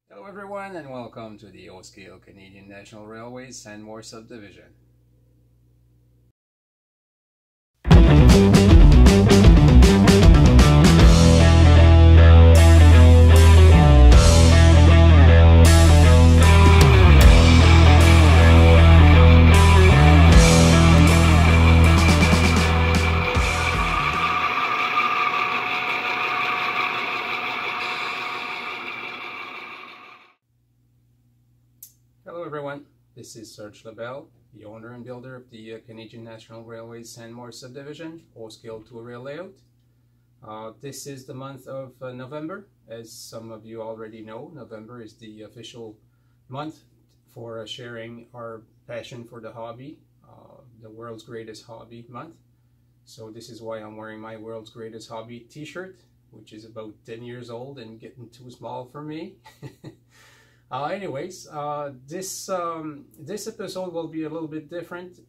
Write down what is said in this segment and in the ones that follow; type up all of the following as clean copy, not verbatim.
Hello everyone and welcome to the O-Scale Canadian National Railways Sanmore Subdivision. Hello everyone, this is Serge Lebel, the owner and builder of the Canadian National Railways Sanmore Subdivision, O-Scale 2 rail layout. This is the month of November. As some of you already know, November is the official month for sharing our passion for the hobby, the world's greatest hobby month. So this is why I'm wearing my world's greatest hobby t-shirt, which is about 10 years old and getting too small for me. Anyways, this episode will be a little bit different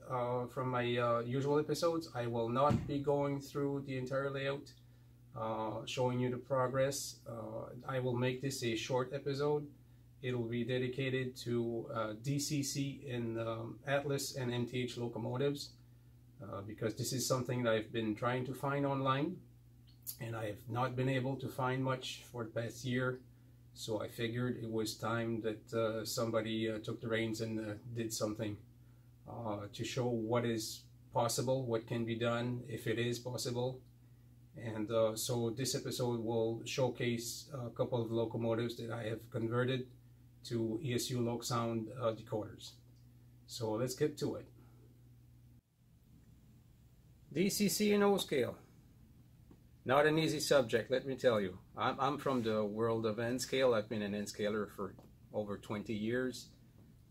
from my usual episodes. I will not be going through the entire layout, showing you the progress. I will make this a short episode. It'll be dedicated to DCC in Atlas and MTH locomotives, because this is something that I've been trying to find online, and I have not been able to find much for the past year. So I figured it was time that somebody took the reins and did something to show what is possible, what can be done if it is possible. And so this episode will showcase a couple of locomotives that I have converted to ESU Loksound decoders. So let's get to it. DCC and O-Scale. Not an easy subject, let me tell you. I'm from the world of N-Scale. I've been an N-Scaler for over 20 years.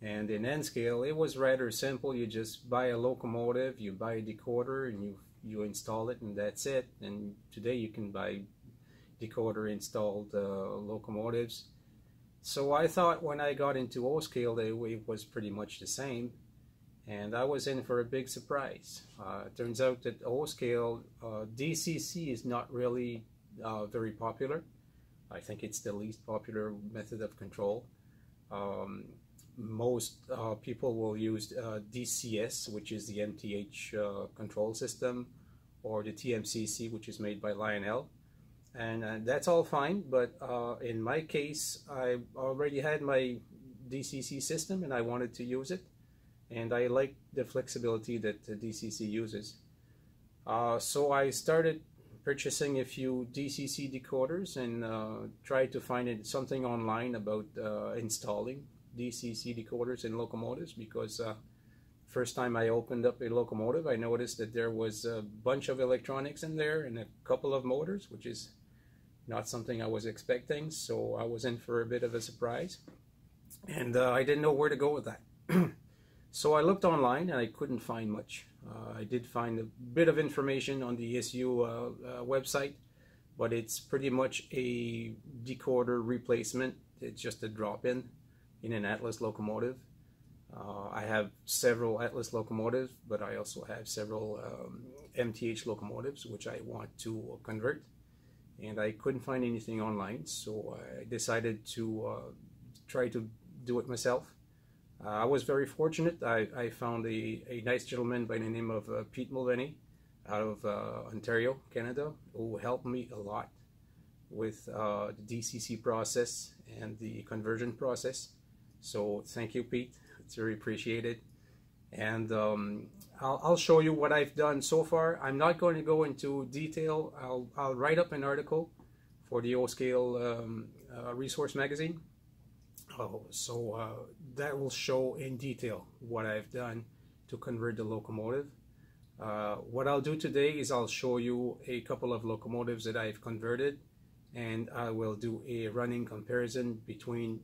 And in N-Scale, it was rather simple. You just buy a locomotive, you buy a decoder, and you install it, and that's it. And today you can buy decoder installed locomotives. So I thought when I got into O-Scale, it was pretty much the same. And I was in for a big surprise. It turns out that O-Scale DCC is not really very popular. I think it's the least popular method of control. Most people will use DCS, which is the MTH control system, or the TMCC, which is made by Lionel. And that's all fine, but in my case, I already had my DCC system and I wanted to use it. And I like the flexibility that the DCC uses. So I started purchasing a few DCC decoders and tried to find something online about installing DCC decoders in locomotives, because first time I opened up a locomotive, I noticed that there was a bunch of electronics in there and a couple of motors, which is not something I was expecting. So I was in for a bit of a surprise, and I didn't know where to go with that. So I looked online and I couldn't find much. I did find a bit of information on the ESU website, but it's pretty much a decoder replacement. It's just a drop-in in an Atlas locomotive. I have several Atlas locomotives, but I also have several MTH locomotives which I want to convert, and I couldn't find anything online, so I decided to try to do it myself. I was very fortunate. I found a nice gentleman by the name of Pete Mulvaney out of Ontario, Canada, who helped me a lot with the DCC process and the conversion process. So thank you, Pete. It's very appreciated. And I'll show you what I've done so far. I'm not going to go into detail. I'll write up an article for the O-Scale resource magazine. So that will show in detail what I've done to convert the locomotive. What I'll do today is I'll show you a couple of locomotives that I've converted, and I will do a running comparison between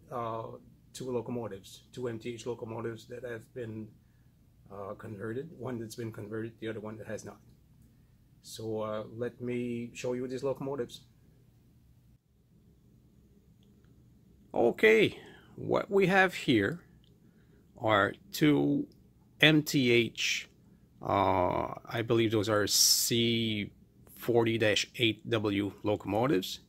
two MTH locomotives that have been converted. One that's been converted, the other one that has not. So let me show you these locomotives. Okay. What we have here are two MTH, I believe those are C40-8W locomotives.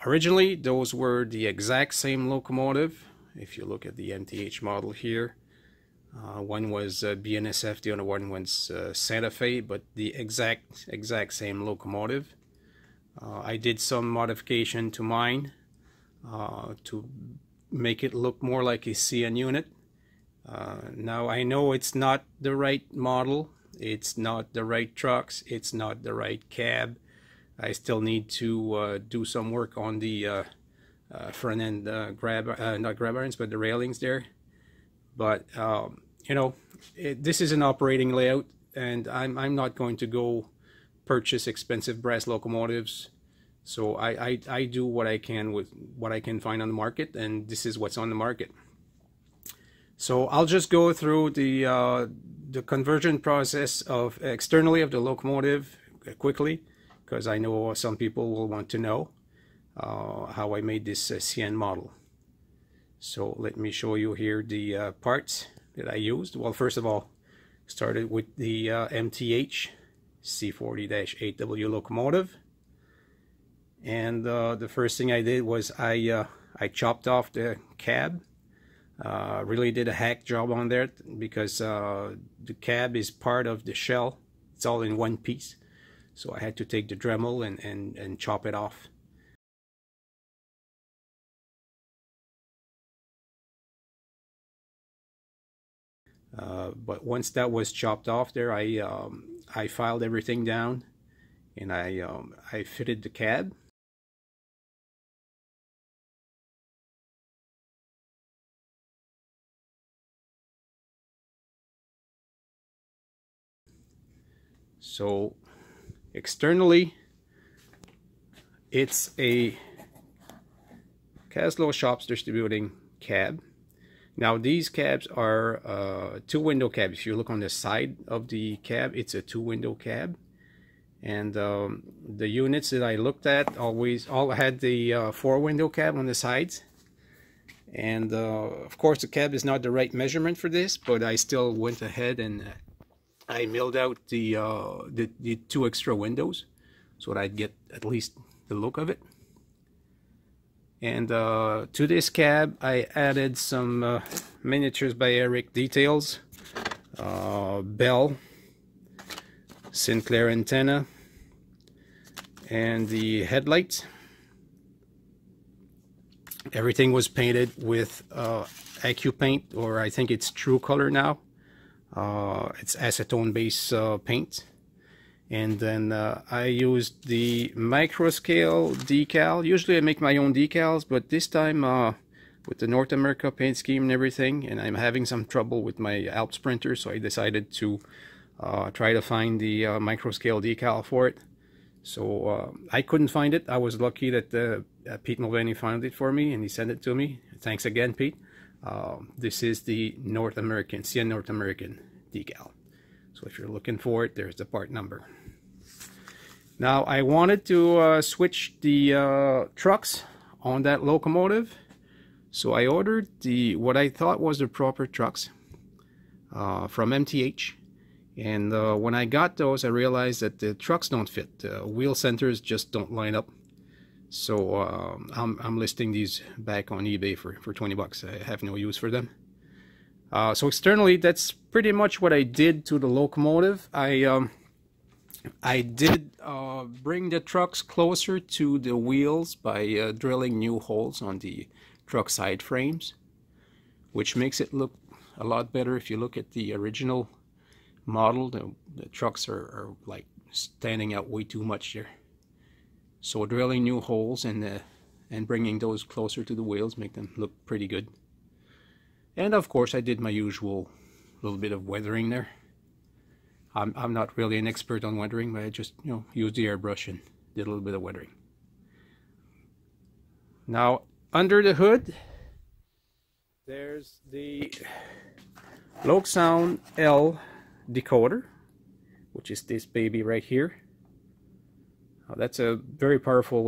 Originally, those were the exact same locomotive. If you look at the MTH model here, one was BNSF, the other one was Santa Fe, but the exact same locomotive. I did some modification to mine to make it look more like a CN unit. Now I know it's not the right model, it's not the right trucks, it's not the right cab. I still need to do some work on the front end not grab irons, but the railings there. But you know, this is an operating layout, and I'm not going to go purchase expensive brass locomotives. So I do what I can with what I can find on the market, and this is what's on the market. So I'll just go through the conversion process of externally of the locomotive quickly, because I know some people will want to know how I made this CN model. So let me show you here the parts that I used. Well, first of all, started with the MTH C40-8W locomotive, and the first thing I did was I chopped off the cab. Really did a hack job on there, because the cab is part of the shell. It's all in one piece, so I had to take the Dremel and chop it off. But once that was chopped off there, I filed everything down, and I fitted the cab. So externally, it's a Caslow Shops Distributing cab. Now these cabs are two window cabs. If you look on the side of the cab, it's a two window cab. And the units that I looked at all had the four window cab on the sides. And of course the cab is not the right measurement for this, but I still went ahead and I milled out the two extra windows so that I'd get at least the look of it. And to this cab I added some miniatures by Eric details, Bell, Sinclair antenna, and the headlights. Everything was painted with AccuPaint, or I think it's True Color now. It's acetone base paint. And then I used the micro scale decal. Usually I make my own decals, but this time with the North America paint scheme and everything, and I'm having some trouble with my Alps printer, so I decided to try to find the micro scale decal for it. So I couldn't find it. I was lucky that Pete Mulvaney found it for me and he sent it to me. Thanks again, Pete. This is the North American, CN North American decal. So if you're looking for it, there's the part number. Now I wanted to switch the trucks on that locomotive, so I ordered what I thought was the proper trucks from MTH. And when I got those, I realized that the trucks don't fit. The wheel centers just don't line up. So I'm listing these back on eBay for 20 bucks. I have no use for them. So externally, that's pretty much what I did to the locomotive. I did bring the trucks closer to the wheels by drilling new holes on the truck side frames, which makes it look a lot better. If you look at the original model, the trucks are like standing out way too much there. So drilling new holes and bringing those closer to the wheels make them look pretty good. And of course I did my usual little bit of weathering there. I'm not really an expert on weathering, but I just, you know, used the airbrush and did a little bit of weathering. Now under the hood, there's the Loksound L decoder, which is this baby right here. That's a very powerful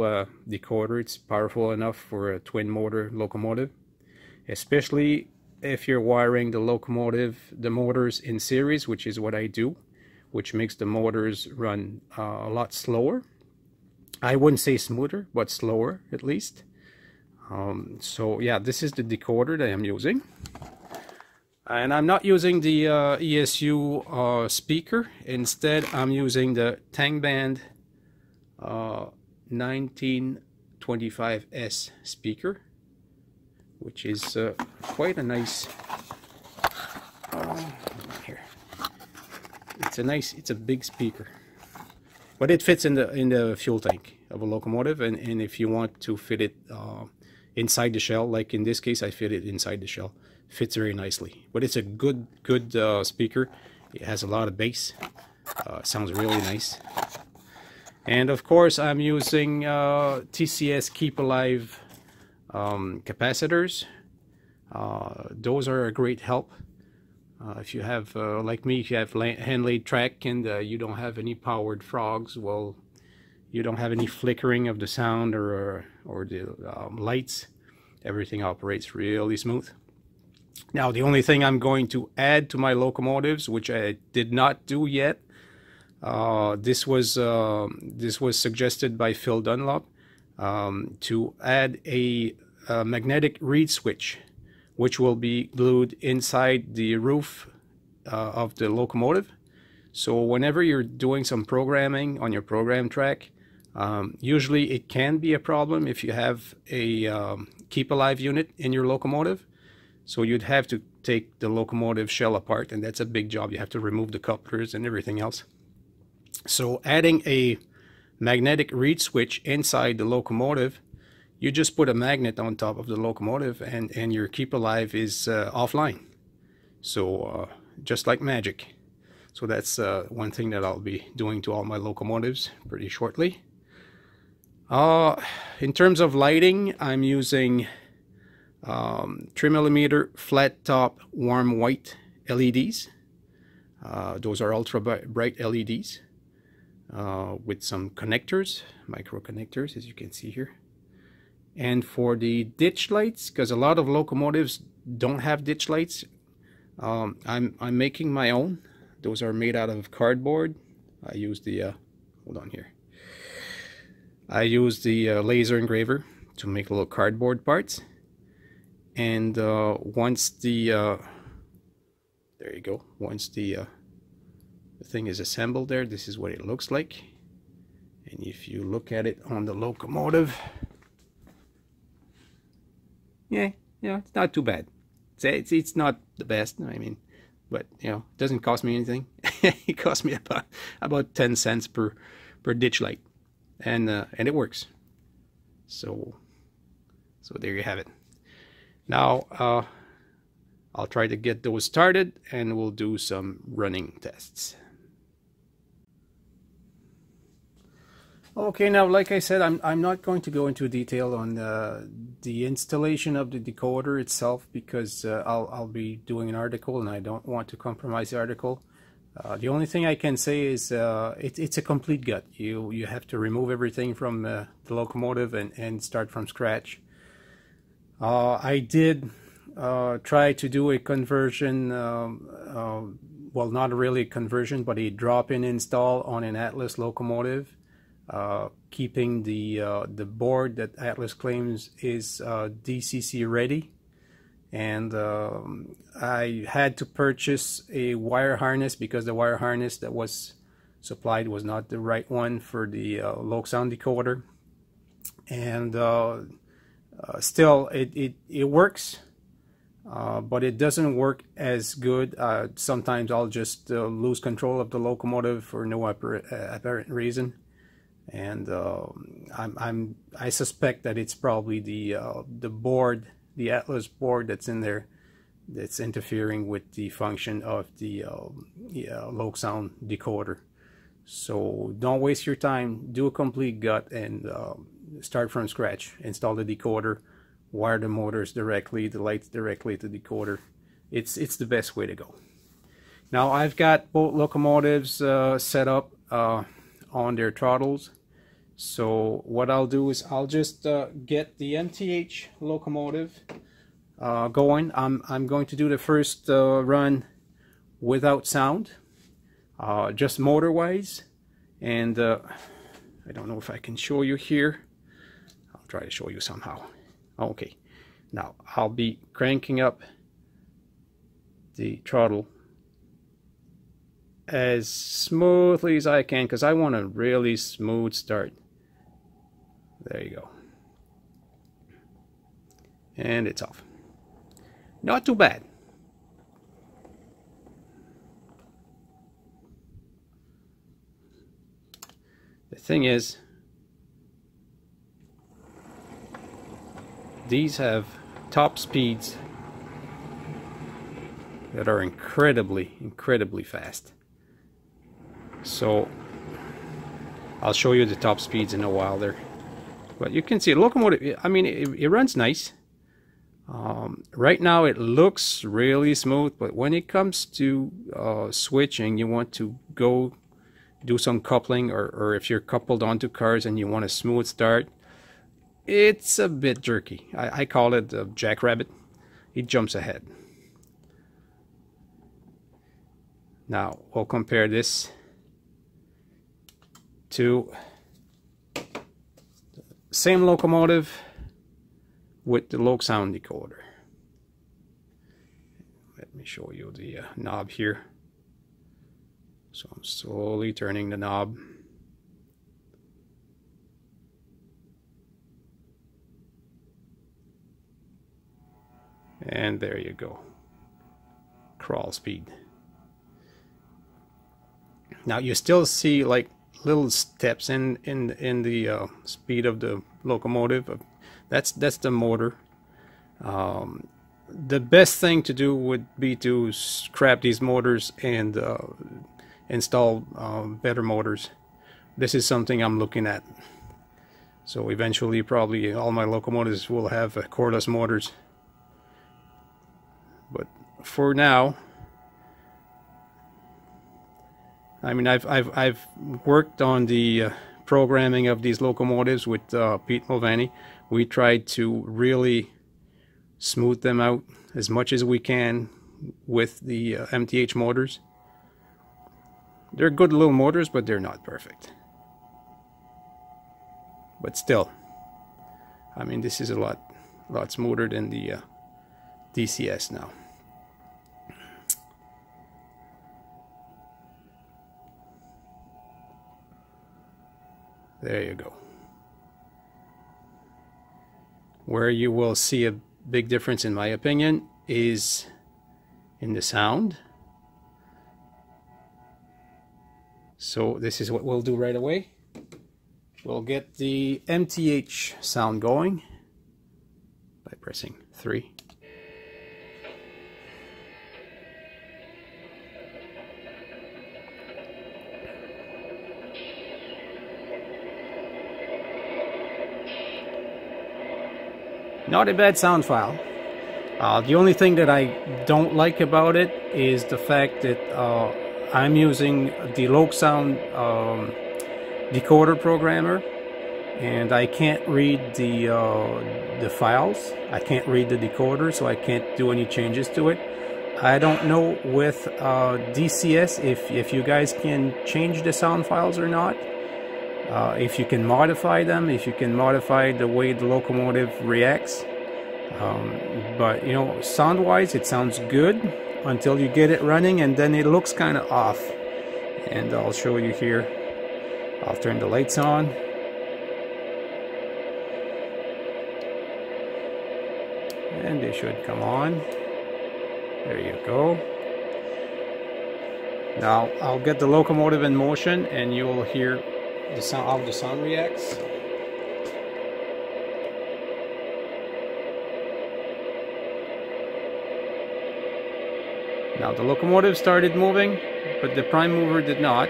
decoder. It's powerful enough for a twin motor locomotive, especially if you're wiring the motors in series, which is what I do, which makes the motors run a lot slower. I wouldn't say smoother, but slower at least. So yeah, this is the decoder that I'm using. And I'm not using the ESU speaker. Instead, I'm using the Tangband 1925S speaker, which is quite a nice. Here, it's a big speaker, but it fits in the fuel tank of a locomotive. And if you want to fit it inside the shell, like in this case, I fit it inside the shell. Fits very nicely. But it's a good speaker. It has a lot of bass. Sounds really nice. And of course, I'm using TCS Keep Alive capacitors. Those are a great help. If you have, like me, if you have hand-laid track and you don't have any powered frogs, well, you don't have any flickering of the sound or the lights. Everything operates really smooth. Now, the only thing I'm going to add to my locomotives, which I did not do yet, this was suggested by Phil Dunlop, to add a magnetic reed switch, which will be glued inside the roof of the locomotive. So whenever you're doing some programming on your program track, usually it can be a problem if you have a Keep Alive unit in your locomotive. So you'd have to take the locomotive shell apart, and that's a big job. You have to remove the couplers and everything else. So adding a magnetic reed switch inside the locomotive, you just put a magnet on top of the locomotive and your Keep Alive is offline. So just like magic. So that's one thing that I'll be doing to all my locomotives pretty shortly. In terms of lighting, I'm using 3mm flat top warm white LEDs. Those are ultra bright LEDs with some connectors, micro connectors, as you can see here. And for the ditch lights, because a lot of locomotives don't have ditch lights, I'm making my own. Those are made out of cardboard. I use the hold on here. I use the laser engraver to make little cardboard parts. And once the there you go, once the thing is assembled there, this is what it looks like. And if you look at it on the locomotive, yeah, it's not too bad. It's not the best, I mean, but you know, it doesn't cost me anything. It cost me about 10 cents per ditch light, and it works. So there you have it. Now I'll try to get those started and we'll do some running tests. Okay, now like I said, I'm not going to go into detail on the installation of the decoder itself, because I'll be doing an article and I don't want to compromise the article. The only thing I can say is it's a complete gut. You have to remove everything from the locomotive and start from scratch. I did try to do a conversion, well, not really a conversion, but a drop-in install on an Atlas locomotive, keeping the board that Atlas claims is DCC ready. And I had to purchase a wire harness because the wire harness that was supplied was not the right one for the Loksound decoder. And still, it works, but it doesn't work as good. Sometimes I'll just lose control of the locomotive for no apparent reason, and I suspect that it's probably the board, the Atlas board that's in there, that's interfering with the function of the Loksound decoder. So don't waste your time. Do a complete gut and start from scratch. Install the decoder, wire the motors directly, the lights directly to the decoder. It's the best way to go. Now I've got both locomotives set up on their throttles. So what I'll do is I'll just get the MTH locomotive going. I'm going to do the first run without sound, just motor wise, and I don't know if I can show you here. I'll try to show you somehow. Okay, now I'll be cranking up the throttle as smoothly as I can because I want a really smooth start. There you go. And it's off. Not too bad. The thing is, these have top speeds that are incredibly fast. So I'll show you the top speeds in a while there. But you can see a locomotive, I mean, it runs nice. Right now it looks really smooth, but when it comes to switching, you want to go do some coupling, or if you're coupled onto cars and you want a smooth start, it's a bit jerky. I call it a jackrabbit. It jumps ahead. Now we'll compare this to the same locomotive with the Loksound decoder. Let me show you the knob here. So I'm slowly turning the knob. And there you go. Crawl speed. Now you still see like little steps in the speed of the locomotive. That's the motor. The best thing to do would be to scrap these motors and install better motors. This is something I'm looking at. So eventually probably all my locomotives will have cordless motors. But for now, I mean, I've worked on the programming of these locomotives with Pete Mulvaney. We tried to really smooth them out as much as we can with the MTH motors. They're good little motors, but they're not perfect. But still, I mean, this is a lot smoother than the DCS now. There you go. Where you will see a big difference, in my opinion, is in the sound. So this is what we'll do right away. We'll get the MTH sound going by pressing 3. Not a bad sound file. The only thing that I don't like about it is the fact that I'm using the Loksound decoder programmer, and I can't read the files. I can't read the decoder, so I can't do any changes to it. I don't know with DCS if you guys can change the sound files or not. If you can modify them, if you can modify the way the locomotive reacts. But you know, sound wise it sounds good until you get it running, and then it looks kind of off. And I'll show you here. I'll turn the lights on. And they should come on. There you go. Now I'll get the locomotive in motion and you'll hear the sound, how the sound reacts. Now the locomotive started moving, but the prime mover did not.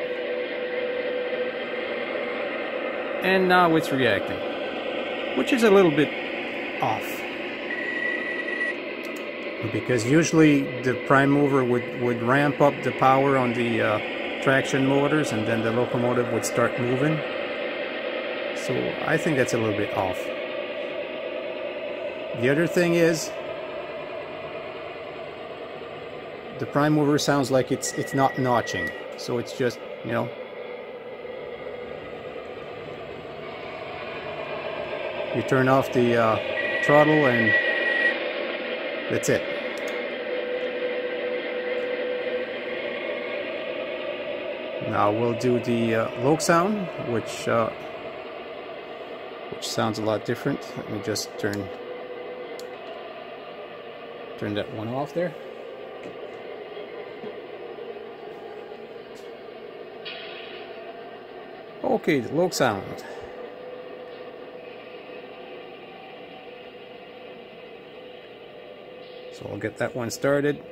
And now it's reacting, which is a little bit off. Because usually the prime mover would ramp up the power on the traction motors, and then the locomotive would start moving. So I think that's a little bit off. The other thing is, the prime mover sounds like it's not notching. So it's just, you know, You turn off the throttle and that's it. Now we'll do the Loksound, which sounds a lot different. Let me just turn that one off there. Okay, the Loksound. So I'll get that one started.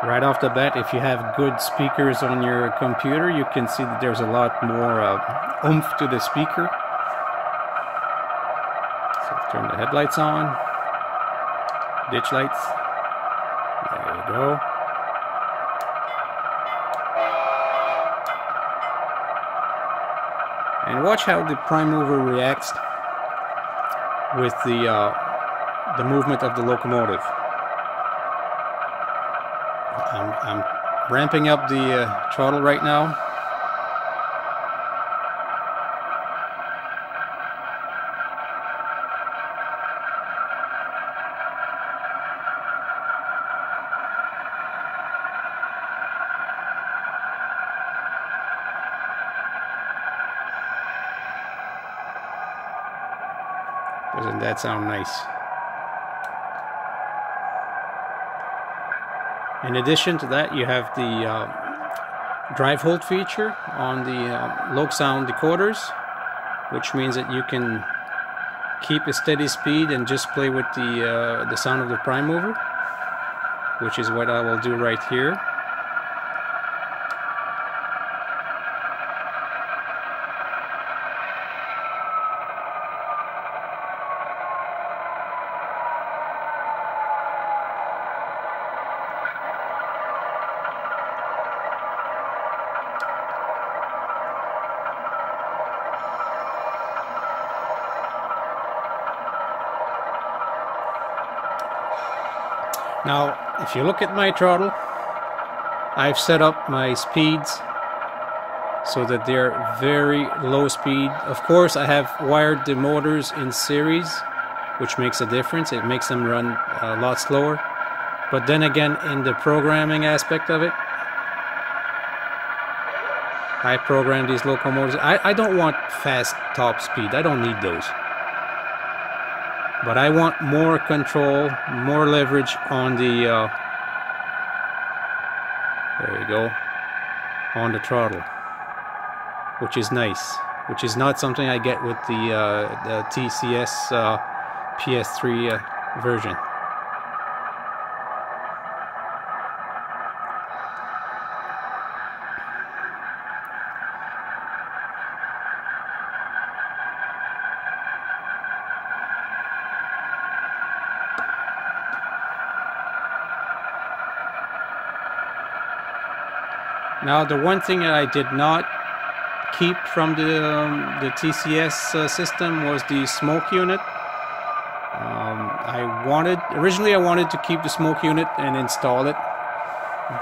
Right off the bat, if you have good speakers on your computer, you can see that there's a lot more oomph to the speaker. So turn the headlights on, ditch lights. There you go. And watch how the prime mover reacts with the movement of the locomotive. I'm ramping up the throttle right now. Doesn't that sound nice? In addition to that, you have the drive hold feature on the Loksound decoders, which means that you can keep a steady speed and just play with the sound of the prime mover, which is what I will do right here. Now, if you look at my throttle, I've set up my speeds so that they're very low speed. Of course, I have wired the motors in series, which makes a difference. It makes them run a lot slower. But then again, in the programming aspect of it, I program these locomotives. I don't want fast top speed. I don't need those. But I want more control, more leverage on the, there you go, on the throttle, which is nice, which is not something I get with the TCS PS3 version. Now, the one thing that I did not keep from the TCS system was the smoke unit. Originally I wanted to keep the smoke unit and install it,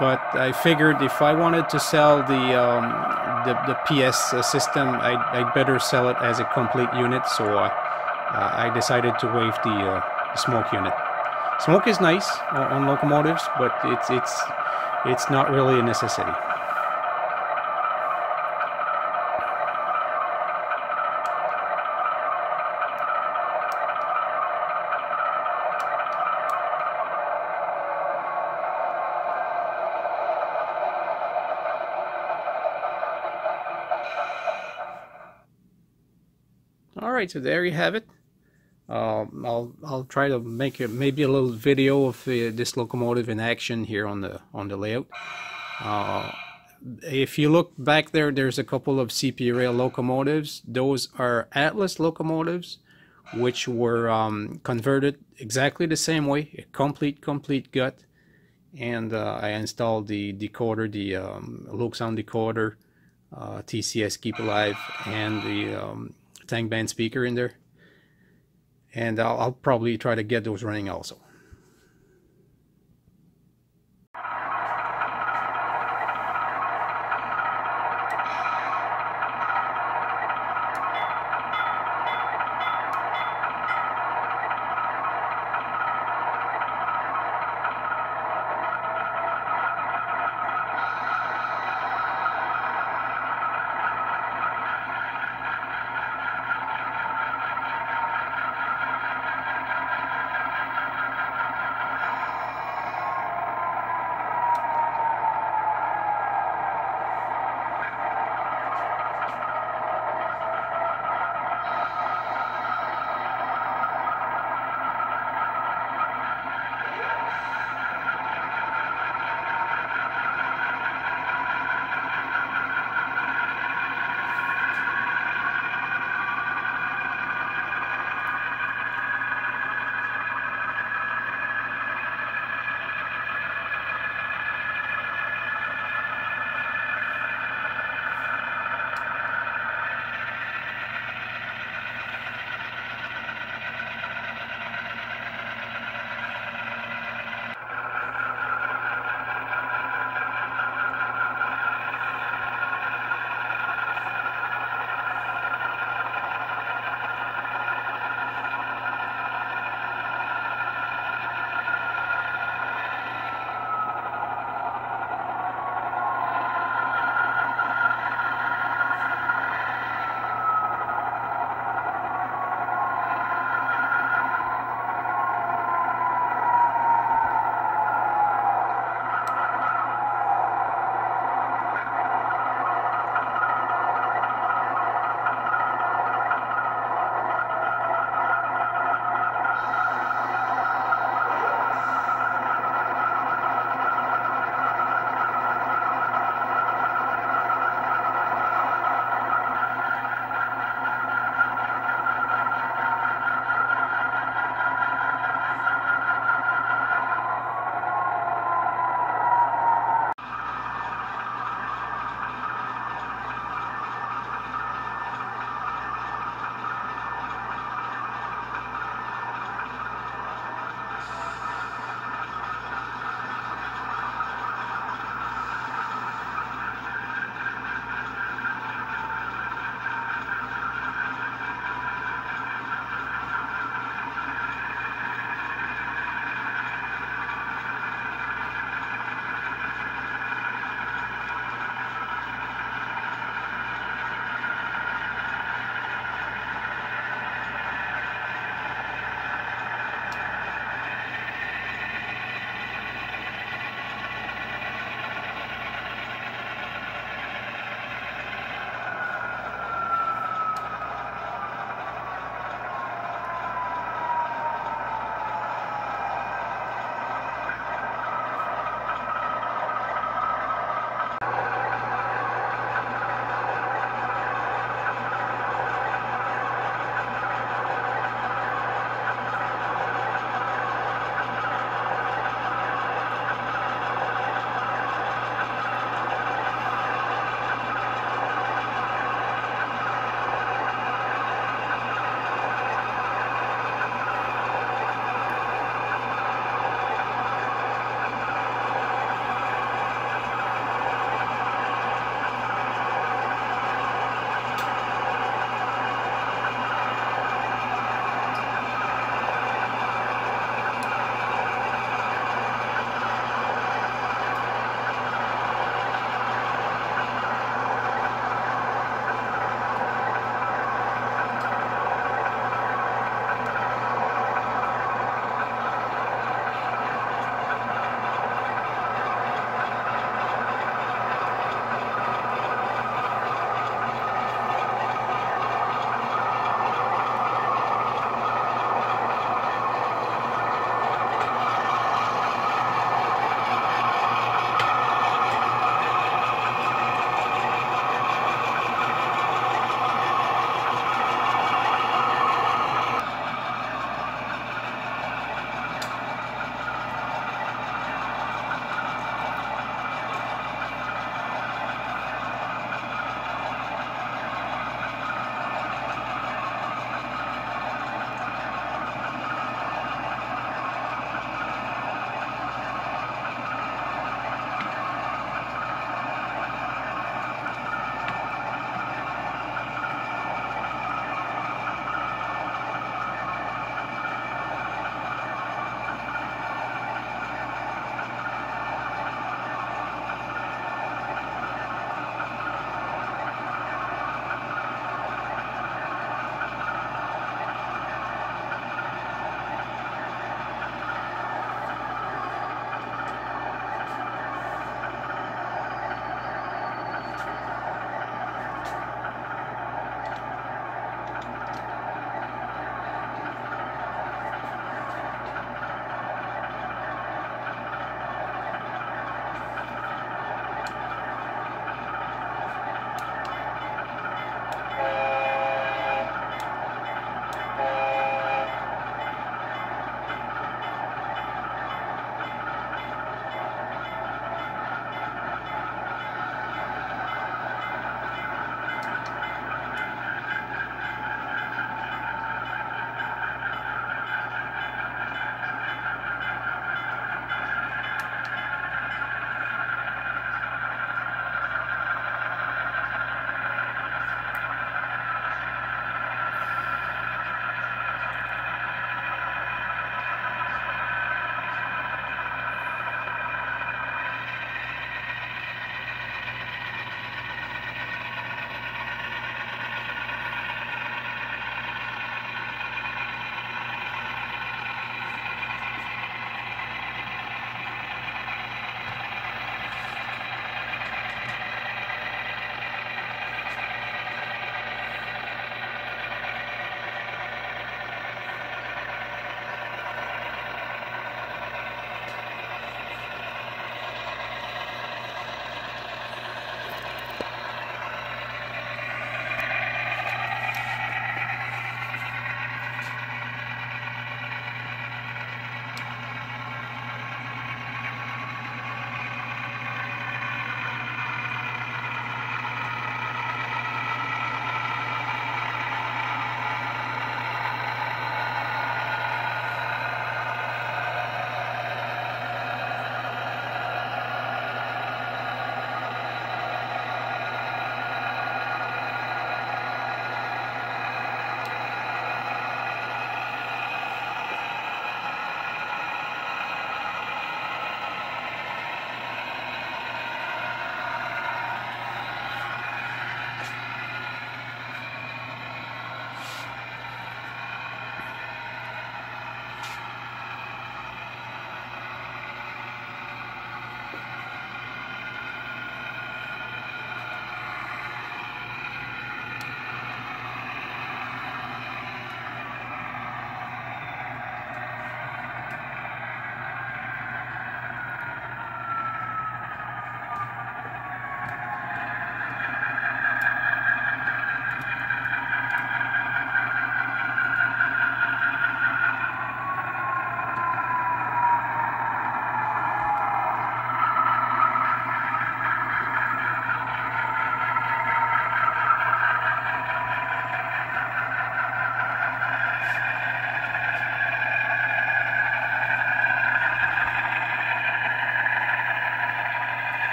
but I figured if I wanted to sell the PS system, I'd better sell it as a complete unit. So I decided to waive the smoke unit. Smoke is nice on locomotives, but it's not really a necessity. Alright, so there you have it. I'll try to make maybe a little video of this locomotive in action here on the layout. If you look back there, there's a couple of CP rail locomotives. Those are Atlas locomotives, which were converted exactly the same way, a complete gut. And I installed the decoder, the Loksound decoder, TCS Keep Alive, and the tank band speaker in there. and I'll probably try to get those running also.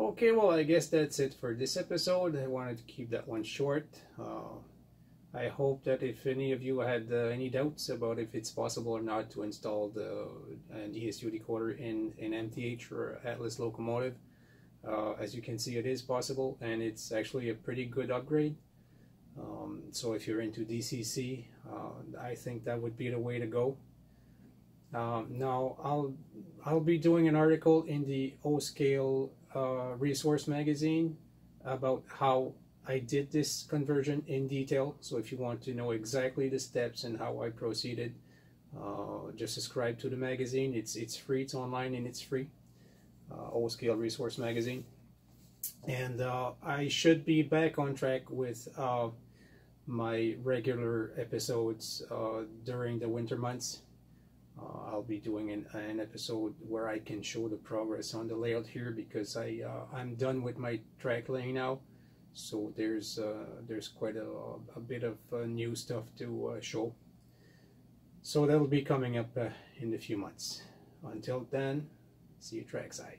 Okay, well, I guess that's it for this episode. I wanted to keep that one short. I hope that if any of you had any doubts about if it's possible or not to install the DSU decoder in MTH or Atlas locomotive, as you can see, it is possible, and it's actually a pretty good upgrade. So if you're into DCC, I think that would be the way to go. Now I'll be doing an article in the O-Scale resource magazine about how I did this conversion in detail. So if you want to know exactly the steps and how I proceeded, just subscribe to the magazine. It's free, it's online, and it's free. O-Scale resource magazine. And I should be back on track with my regular episodes during the winter months. I'll be doing an episode where I can show the progress on the layout here, because I'm done with my track laying now. So there's quite a bit of new stuff to show. So that'll be coming up in a few months. Until then, see you trackside.